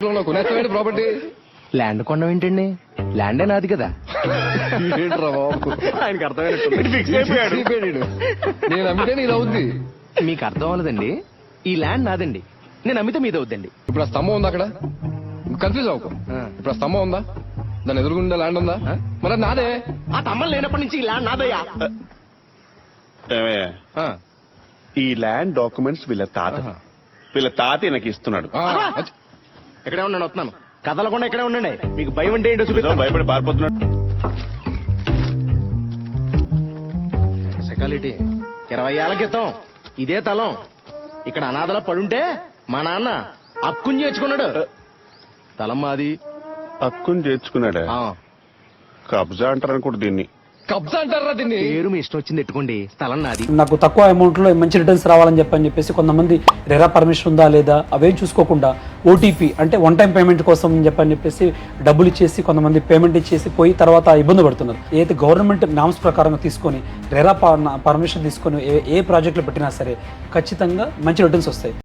కొనేస్తావేంటి property? Land కొనడం ఏంటండి? ల్యాండే నాది కదా. ఏంట్రా బాబు, ఆయనకి అర్థమైనట్టు ఫిక్స్ అయిపోయాడు. నేను అమ్మితే నీది అవుద్ది. మీకు అర్థం అవ్వలేదండి. ఈ ల్యాండ్ నాదండి, నేను అమ్మితే మీద అవుద్దండి. ఇప్పుడు ఆ స్తంభం ఉందా అక్కడ? కన్ఫ్యూజ్ అవ్వకు. ఇప్పుడు ఆ స్తంభం ఉందా? దాని ఎదురుగుండా ల్యాండ్ ఉందా? మరి అది నాదే. ఆ తమ్మలు లేనప్పటి నుంచి ఈ ల్యాండ్ నాదయ్యా. ఏమయ్య, ఈ ల్యాండ్ డాక్యుమెంట్స్ వీళ్ళ తాత నాకు ఇస్తున్నాడు. ఇక్కడే ఉన్నాను, వస్తున్నాను. కదలకుండా ఇక్కడే ఉండండి. మీకు భయం అంటే ఏంటో చూపిస్తాను. భయపడి పారిపోతున్నాడు. సెకాలిటీ 20 ఏళ్ల క్రితం ఇదే తలం ఇక్కడ అనాథలా పడుంటే మా నాన్న అక్కుని చేర్చుకున్నాడు. తలం మాది. హక్కుని చేర్చుకున్నాడా? కబ్జా అంటారని కూడా దీన్ని. కబ్జా అంటారా దీన్ని? పేరు మీ ఇష్టం వచ్చింది ఎట్టుకోండి, స్థలం నాది. నాకు తక్కువ అమౌంట్ లో మంచి రిటర్న్స్ రావాలని చెప్పేసి కొంతమంది రెరా పర్మిషన్ ఉందా లేదా అవేం చూసుకోకుండా ఓటీపీ అంటే వన్ టైం పేమెంట్ కోసం చెప్పేసి డబ్బులు ఇచ్చేసి కొంతమంది పేమెంట్ ఇచ్చేసి పోయి తర్వాత ఇబ్బంది పడుతున్నారు. ఏదైతే గవర్నమెంట్ నామ్స్ ప్రకారంగా తీసుకొని రెరా పర్మిషన్ తీసుకొని ఏ ప్రాజెక్టులు పెట్టినా సరే ఖచ్చితంగా మంచి రిటర్న్స్ వస్తాయి.